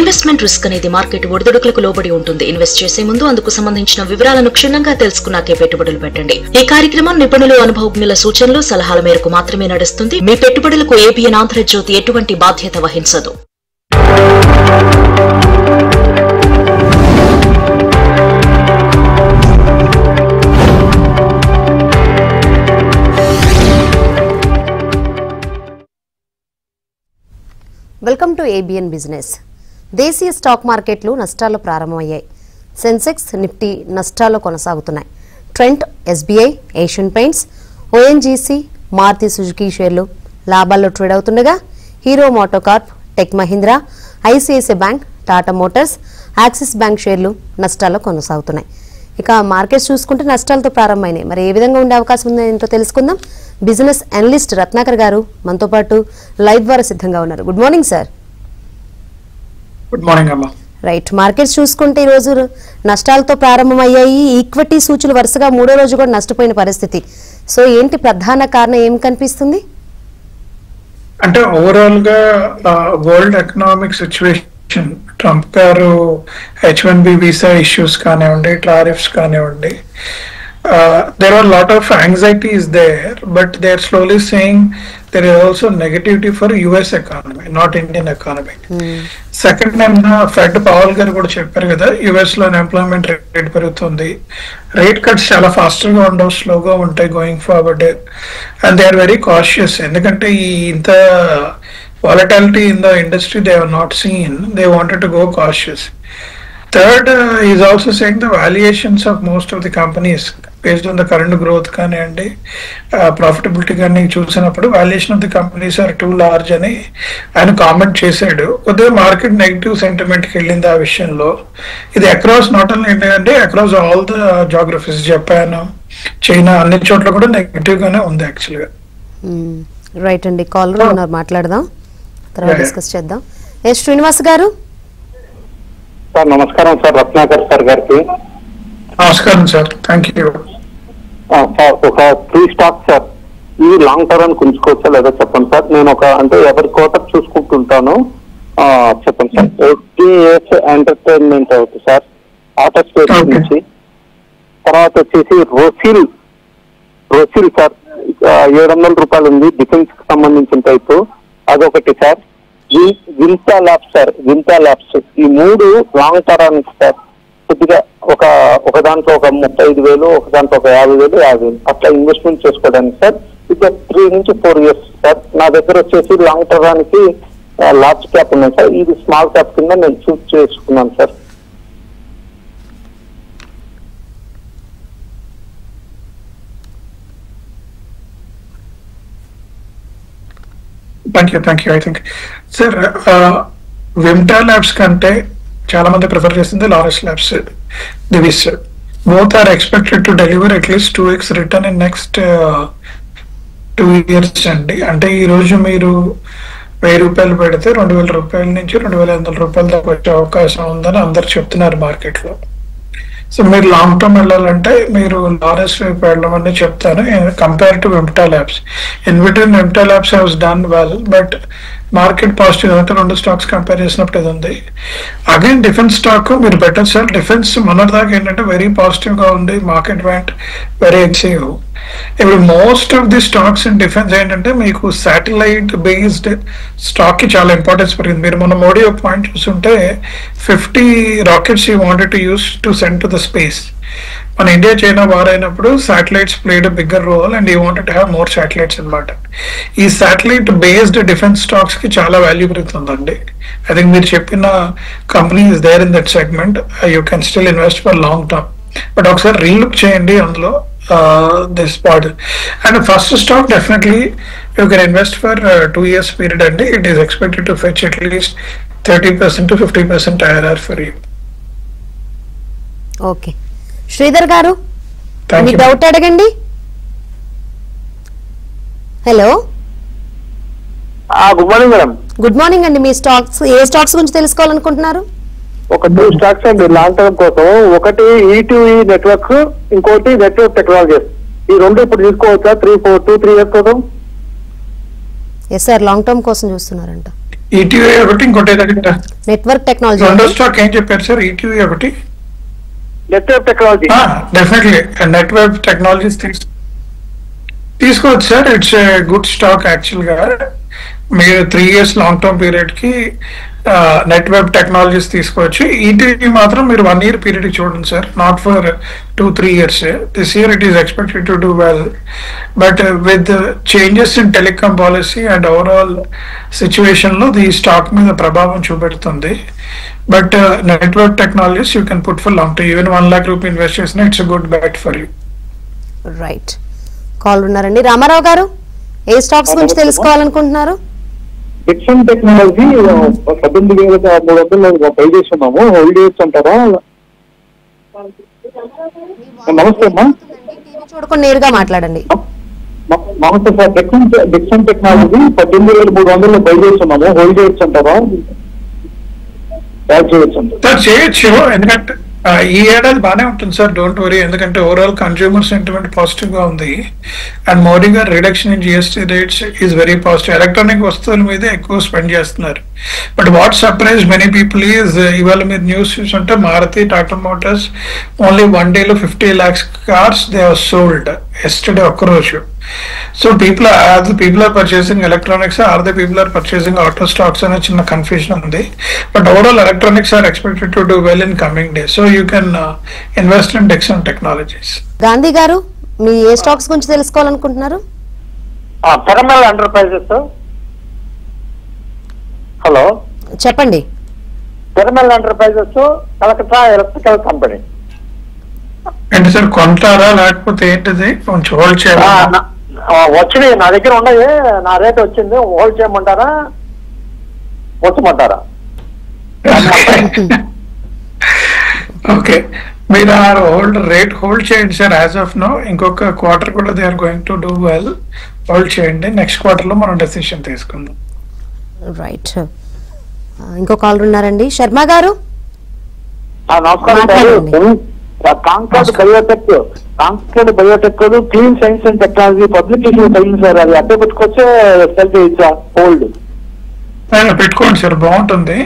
Investment risk అనేది market ఒడిదుడుకులకు లోబడి ఉంటుంది. ఇన్వెస్ట్ చేసే ముందు అందుకు సంబంధించిన వివరాలను క్షుణ్ణంగా తెలుసుకున్నాకే పెట్టుబడులు పెట్టండి. ఈ కార్యక్రమం నిపుణులు, అనుభవజ్ఞుల సూచనలు, సలహాల మేరకు మాత్రమే నడుస్తుంది. మీ పెట్టుబడులకు ఏబిఎన్ ఆంధ్రజ్యోతి ఎటువంటి బాధ్యత వహించదు. Welcome to ABN business. దేశీయ స్టాక్ మార్కెట్లు నష్టాలు ప్రారంభమయ్యాయి. సెన్సెక్స్, నిఫ్టీ నష్టాలు కొనసాగుతున్నాయి. Trent, SBI, Asian Paints, ONGC, Maruti Suzuki షేర్లు లాభాల్లో ట్రేడ్ అవుతుండగా Hero MotoCorp, Tech Mahindra, ICICI Bank, Tata Motors, Axis Bank షేర్లు నష్టాల్లో కొనసాగుతున్నాయి. ఇక మార్కెట్స్ చూసుకుంటే నష్టాలతో ప్రారంభమైనాయి. మరి ఏ విధంగా ఉండే అవకాశం ఉందో ఏంటో తెలుసుకుందాం. బిజినెస్ అనలిస్ట్ రత్నాకర్ గారు మనతో పాటు లైవ్ ద్వారా సిద్ధంగా ఉన్నారు. Good morning sir. Good morning అమ్మా. రైట్, మార్కెట్స్ చూసుకుంటే ఈ రోజు నష్టాలతో ప్రారంభమయ్యాయి. ఈక్విటీ సూచీలు వరుసగా మూడో రోజు కూడా నష్టపోయిన పరిస్థితి. సో ఏంటి ప్రధాన కారణం, ఏం కనిపిస్తుంది? అంటే ఓవరాల్ గా వరల్డ్ ఎకనామిక్ సిచ్యువేషన్, ట్రంప్ గారు H1B వీసా ఇష్యూస్ కానివ్వండి, టారిఫ్స్ కానివ్వండి, there are a lot of anxiety is there, but they are slowly saying there is also negativity for US economy, not Indian economy. Second time Fed Powell garu kuda chepparu kada, US lo unemployment rate perugutundi, rate cuts chala faster ga undavu, slow ga untayi going forward, and they are very cautious endukante ee inta volatility in the industry they have not seen. They wanted to go cautious. Third, he is also saying the valuations of most of the companies based on the current growth and profitability చూసినప్పుడు valuation of the companies are too large అని ఆయన comment చేశాడు. కొద్దిగా market negative సెంటిమెంట్కి వెళ్ళింది ఆ విషయంలో. ఇది across not only India అంటే across all the geographies, Japan, China అన్ని చోట్ల కూడా నెగిటివ్ గానే ఉంది యాక్చువల్గా. రైట్ అండి, కాలర్ ఉన్నారు, మాట్లాడదాం, తర్వాత డిస్కస్ చేద్దాం. ఎస్ శ్రీనివాస్ గారు. సార్ నమస్కారం సార్, రత్నాకర్ సార్ గారికి. నమస్కారం సార్, థ్యాంక్ యూ సార్. ఒక 3 స్టాక్ సార్, ఈ లాంగ్ టర్మ్ ఉంచుకోవచ్చా లేదా చెప్పండి సార్. నేను అంటే ఎవరి క్వార్టర్ చూసుకుంటుంటాను, చెప్పండి సార్. ఓటీఎస్ ఎంటర్టైన్మెంట్ అవుతుంది సార్, ఆటో స్పేస్ నుంచి. తర్వాత వచ్చేసి రోసిల్ సార్, 700 రూపాయలు ఉంది, డిఫెన్స్ కి సంబంధించిన టైపు, అదొకటి సార్. వింతా ల్యాబ్స్ సార్, వింతా ల్యాబ్స్, ఈ 3 లాంగ్ టర్మ్ సార్. కొద్దిగా ఒక దాంట్లో ఒక 35,000, ఒక దాంట్లో ఒక 50,000, 50,000 అట్లా ఇన్వెస్ట్మెంట్ చేసుకోవడానికి సార్. ఇక 3 నుంచి 4 years సార్. నా దగ్గర వచ్చేసి లాంగ్ టర్మ్కి లార్జ్ క్యాప్ ఉన్నాయి సార్, ఇది స్మాల్ క్యాప్ కింద నేను చూస్ చేసుకున్నాను sir. Thank you. I think sir Vimta labs కంటే చాలా మంది ప్రిఫర్ చేస్తుంది Laurus labs, Divi's. Both are expected to deliver at least 2x return in next 2 years అండి. అంటే ఈ రోజు మీరు 1000 రూపాయలు పెడితే 2,000 రూపాయల నుంచి 2,500 రూపాయల దాకా వచ్చే అవకాశం ఉందని అందరు చెప్తున్నారు మార్కెట్ లో. సో మీరు లాంగ్ టర్మ్ వెళ్ళాలంటే మీరు లారస్ వైపు వెళ్ళమని చెప్తాను. Compare to Vimta labs, in between Vimta labs has done well, but market positive అయితే 2 స్టాక్స్ కంపేర్ చేసినప్పుడు ఇది ఉంది. అగైన్ డిఫెన్స్ స్టాక్ మీరు బెటర్ సార్. డిఫెన్స్ మొన్నటిదాకా ఏంటంటే వెరీ పాజిటివ్ గా ఉంది, మార్కెట్ వెంట్ వెరీ ఎక్సివ్. ఇప్పుడు most of the stocks in defence ఏంటంటే మీకు శాటిలైట్ బేస్డ్ స్టాక్ కి చాలా ఇంపార్టెన్స్ పెరిగింది. మీరు మన మోడీ ఒక పాయింట్ చూస్తుంటే 50 rockets you wanted to use to send to the space. మన ఇండియా చైనా వార్ అయినప్పుడు satellites played a bigger role and you wanted to have more satellites అనమాట. ఈ శాటిలైట్ బేస్డ్ డిఫెన్స్ స్టాక్స్ కి చాలా వాల్యూ పెరుగుతుందండి. I think మీరు చెప్పిన company is there in that segment, you can still invest for long term. But ఒకసారి relook చేయండి అందులో this part. And first stock definitely you can invest for 2 years period and it is expected to fetch at least 30% to 50% IRR for you. Okay, Sridhar గారు మీ doubt అడగండి. Hello, good morning madam. Good morning అండి. మీ stocks, ఏ stocks గురించి తెలుసుకోవాలనుకుంటున్నారు? ఒక 2 stocks అండి long term కోసం. ఒకటి E2E network, ఇంకోటి నెట్వర్క్ టెక్నాలజీస్. ఈ 2 ఇప్పుడు తీసుకోవచ్చా 2-3 years కోసం? ఎస్ సార్, లాంగ్ టర్మ్ కోసం చూస్తున్నారంట. ఈటీవీ ఒకటి, ఇంకోటి ఏదంటే నెట్వర్క్ టెక్నాలజీ రెండో స్టాక్ ఏం చెప్పారు సార్? ఈటీవీ ఒకటి, network technology. Definitely network technologies తీసుకోవచ్చు sir. It's a good stock actual గా. మీరు 3 years లాంగ్ టర్మ్ పీరియడ్ కి నెట్వర్క్ టెక్నాలజీస్ తీసుకోవచ్చు. ఈటీవీ మాత్రం మీరు 1 year పీరియడ్ చూడండి sir, not for 2-3 years. This year it is expected to do well, but with changes in telecom policy and overall situation లో ఈ stock మీద ప్రభావం చూపెడుతుంది. But network technologies you can put for long term. Even 1 lakh rupee invest చేసిన it's good bet for you. Right, call ఉన్నారండి. రామారావు గారు, ఏ stocks గురించి తెలుసుకోవాలనుకుంటున్నారు? డిక్సన్ టెక్నాలజీ 18,300 పై చేస్తున్నాము. హోల్డ్ చేయొచ్చు అంటారా? నమస్తే అమ్మా. టీవీ చూడకుండా నేరుగా మాట్లాడండి. నమస్తే సార్. డిక్సన్ టెక్నాలజీ 18,300 పై చేస్తున్నాము. హోల్డ్ చేయొచ్చు అంటారా? యాడ్ చేయొచ్చు అంటారా? సార్ చేయొచ్చు, ఎందుకంటే ఈ ఏడాది బాగానే ఉంటుంది సార్, డోంట్ వరీ. ఎందుకంటే ఓవరాల్ కన్స్యూమర్ సెంటిమెంట్ పాజిటివ్ గా ఉంది and Modi garu reduction in GST rates is very positive. Electronic వస్తువుల మీద ఎక్కువ స్పెండ్ చేస్తున్నారు. But what surprise many people is, ఇవాళ మీరు న్యూస్ చూసుంటే Maruti, Tata Motors only 1 day 50 lakhs cars they are sold yesterday ఒక్కరోజు. So people are purchasing electronics, or the people are purchasing auto stocks అనే చిన్న కన్ఫ్యూజన్ ఉంది. But overall electronics or expected to do well in coming days. So you can invest in Dixon technologies. Gandhi గారు, మీ ఏ stocks గురించి తెలుసుకోవాలనుకుంటున్నారు? Piramal enterprises. Hello, చెప్పండి. Piramal enterprises Calcutta electrical company. ఏంటి sir, కొంటారా లేకపోతే ఏంటిది? కొంచెం హోల్డ్ చేయాలి. వచ్చినాయి నా దగ్గర ఉన్నాయి, నా రేట్ వచ్చింది. హోల్డ్ చేయమంటారా వచ్చమంటారా? ఓకే, మీరు ఆ హోల్డ్ చేయండి సార్. యాజ్ ఆఫ్ నో ఇంకొక క్వార్టర్ కూడా they are going to do well. Hold చేయండి, నెక్స్ట్ క్వార్టర్ లో మనం డెసిషన్ తీసుకుందాం. రైట్, ఇంకో కాల్ ఉన్నారండి. శర్మ గారు, నమస్కారం. Concord Biotech clean science and technology publication తగ్గింది సార్. అది అడ్డే పెట్టుకొచ్చే సెల్ చేయొచ్చా? హోల్డ్ పెట్టుకోండి సార్, బాగుంటుంది.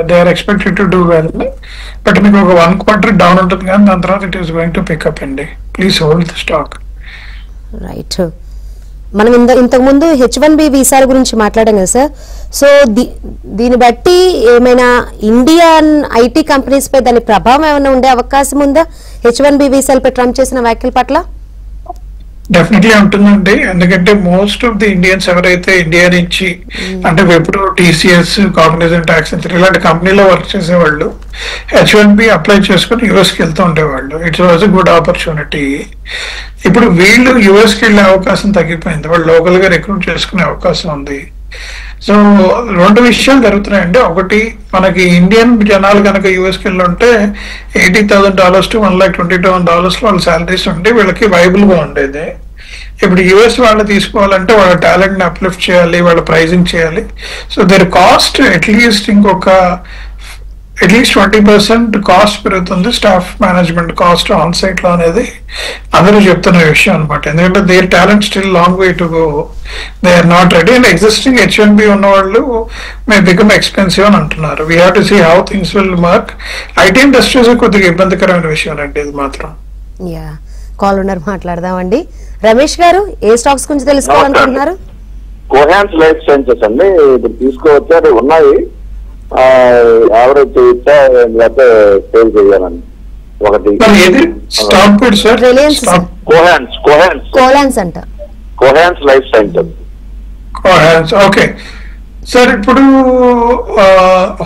They are expected to do well. But మీకు ఒక 1 quarter డౌన్ ఉంటుంది కానీ దాని తర్వాత it is going to pick up అండి. Please hold the stock. Right, మనం ఇంతకు ముందు H1B వీసాల గురించి మాట్లాడాం కదా సార్. సో దీన్ని బట్టి ఏమైనా ఇండియన్ ఐటీ కంపెనీస్ పై దాని ప్రభావం ఏమైనా ఉండే అవకాశం ఉందా H1B వీసాలపై ట్రంప్ చేసిన వ్యాఖ్యల పట్ల? డెఫినెట్లీ ఉంటుందండి. ఎందుకంటే మోస్ట్ ఆఫ్ ది ఇండియన్స్ ఎవరైతే ఇండియా నుంచి అంటే ఎప్పుడు TCS, కాగ్నిజెంట్, యాక్సెంచర్ ఇలాంటి కంపెనీలో వర్క్ చేసేవాళ్ళు H1B అప్లై చేసుకుని యుఎస్ కి వెళ్తూ ఉండేవాళ్ళు. It's was a good opportunity. ఇప్పుడు వీళ్ళు యుఎస్ కి వెళ్ళే అవకాశం తగ్గిపోయింది, వాళ్ళు లోకల్ గా రిక్రూట్ చేసుకునే అవకాశం ఉంది. సో 2 విషయాలు జరుగుతున్నాయండి. ఒకటి, మనకి ఇండియన్ జనాలు కనుక యుఎస్కి వెళ్ళి ఉంటే $80,000 to $1,22,000 వాళ్ళ శాలరీస్ ఉంటే వీళ్ళకి వైబుల్ గా ఉండేది. ఇప్పుడు యుఎస్ వాళ్ళు తీసుకోవాలంటే వాళ్ళ టాలెంట్ ని అప్లిఫ్ట్ చేయాలి, వాళ్ళ ప్రైజింగ్ చేయాలి. So their cost at least 20% cost పెరుగుతుంది. Staff management cost on site లో అనేది అందరూ చెప్తున్న విషయం అనమాట. ఎందుకంటే their talent still long way to go, they are not ready. And existing H1B ఉన్న వాళ్ళు మే బికమ్ ఎక్స్పెన్సివ్ అని అంటున్నారు. We have to see how things will work. IT industries కొద్దిగా ఇబ్బందికరమైన విషయం అండి ఇది మాత్రం. యా, కాల్ ఉన్నారు, మాట్లాడదామండి. రమేష్ గారు, ఏ స్టాక్స్ గురించి తెలుసుకోవాలనుకుంటున్నారు? కోహాన్స్ లైఫ్ సైన్సెస్ అండి. ఇప్పుడు తీసుకోవచ్చా? అది ఉన్నాయి, యావరేజ్ చేయొచ్చా లేకపోతే సేల్ చేయాలని? ఒకటి రిలయన్స్ కోలాన్స్ అంట. కోహాన్స్ లైఫ్ సైన్సెస్. ఓకే సార్, ఇప్పుడు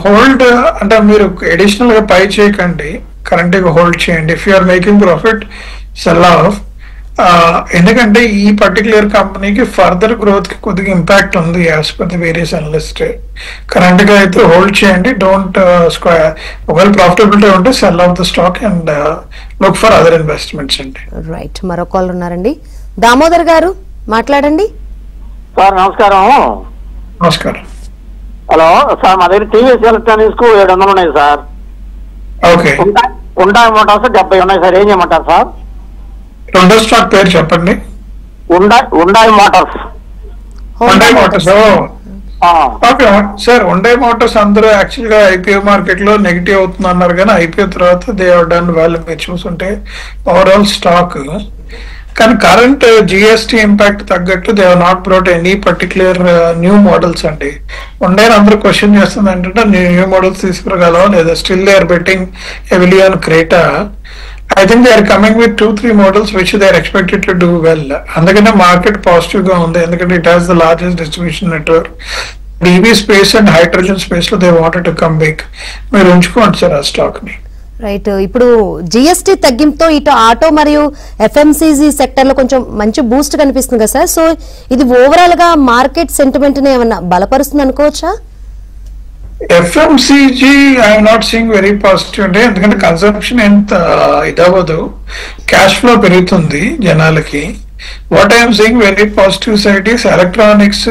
హోల్డ్ అంటే మీరు అడిషనల్ గా పై చేయకండి, కరెంట్ గా హోల్డ్ చేయండి. If you're making profit sell off. ఎందుకంటే ఈ పర్టికులర్ కంపెనీకి ఫర్దర్ గ్రోత్ కి కొద్దిగా ఇంపాక్ట్ ఉంది as per the various analyst. Current గా అయితే హోల్డ్ చేయండి. Don't square. ఒకవేళ ప్రాఫిటబిలిటీ ఉంటే cell of the stock and look for other investments అండి. రైట్, మరో కాల్ ఉన్నారండి. దామోదర్ గారు, మాట్లాడండి. సార్ నమస్కారం. నమస్కారం. హలో సార్, మా దగ్గర టీవీఎస్ ఎలక్ట్రానిక్స్ 700 ఉన్నాయి సార్. ఓకే, ఉండాయి మోటార్స్ 70 ఉన్నాయి సార్. ఏం చేయమంటారు సార్? రెండో స్టాక్ పేరు చెప్పండి. ఉండాయి మోటార్స్. ఓకే సార్, ఉండే మోటార్స్ అందరూ యాక్చువల్ గా ఐపీఓ మార్కెట్ లో నెగిటివ్ అవుతుంది అన్నారు, కానీ ఐపీఓ తర్వాత దే హావ్ డన్ వెల్. మీరు చూసుంటే ఓవరాల్ స్టాక్, కానీ కరెంట్ జిఎస్టీ ఇంపాక్ట్ తగ్గట్టు they have not brought any particular new models అండి. ఉండే అందరూ క్వశ్చన్ చేస్తుంది ఏంటంటే న్యూ మోడల్స్ తీసుకురాగలవా లేదా, still they are betting heavily on Creta. I think they are coming with 2-3 models which they are expected to do well. అందుకనే market positive గా ఉంది, ఎందుకంటే it has the largest distribution network. EV space and hydrogen space లో they wanted to come big. మీరు ఉంచుకోండి sir ఆ stock ని. Right, ఇప్పుడు జిఎస్టీ తగ్గింపుతో ఇటు ఆటో మరియు ఎఫ్ఎంసీజీ సెక్టర్ లో కొంచెం మంచి బూస్ట్ కనిపిస్తుంది కదా సార్. సో ఇది ఓవరాల్ గా మార్కెట్ సెంటిమెంట్ ని ఏమన్నా బలపరుస్తుంది అనుకోవచ్చా? FMCG I'm not seeing very positive అండి, ఎందుకంటే కన్సంప్షన్ ఎంత ఇదవ్వదు, క్యాష్ ఫ్లో పెరుగుతుంది జనాలకి. What I'm seeing very positive side is electronics,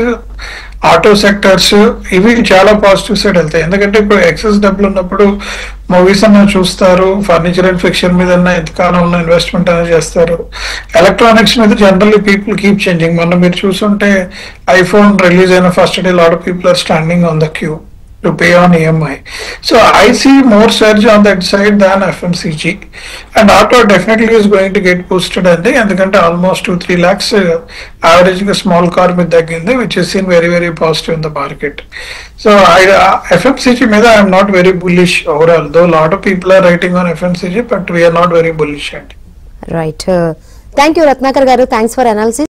auto sectors, ఇవి చాలా పాజిటివ్ సైడ్ వెళ్తాయి. ఎందుకంటే ఇప్పుడు ఎక్సెస్ డబ్బులు ఉన్నప్పుడు మూవీస్ అన్న చూస్తారు, ఫర్నిచర్ అండ్ ఫిక్షన్ మీద ఎంతకాలం ఉన్న ఇన్వెస్ట్మెంట్ అనేది చేస్తారు. ఎలక్ట్రానిక్స్ మీద జనరల్లీ పీపుల్ కీప్ చేంజింగ్. మొన్న మీరు చూసుంటే ఐఫోన్ రిలీజ్ అయిన first day lot of people are standing on the queue to pay on EMI. So I see more surge on that side than FMCG. And auto definitely is going to get boosted ఎందుకంటే almost 2-3 lakhs average small car మీద తగ్గింది, which is seen very very positive in the market. So FMCG మీద I am not very bullish overall, though a lot of people are writing on FMCG, but we are not very bullish. Right. Thank you Ratnakar garu, thanks for analysis.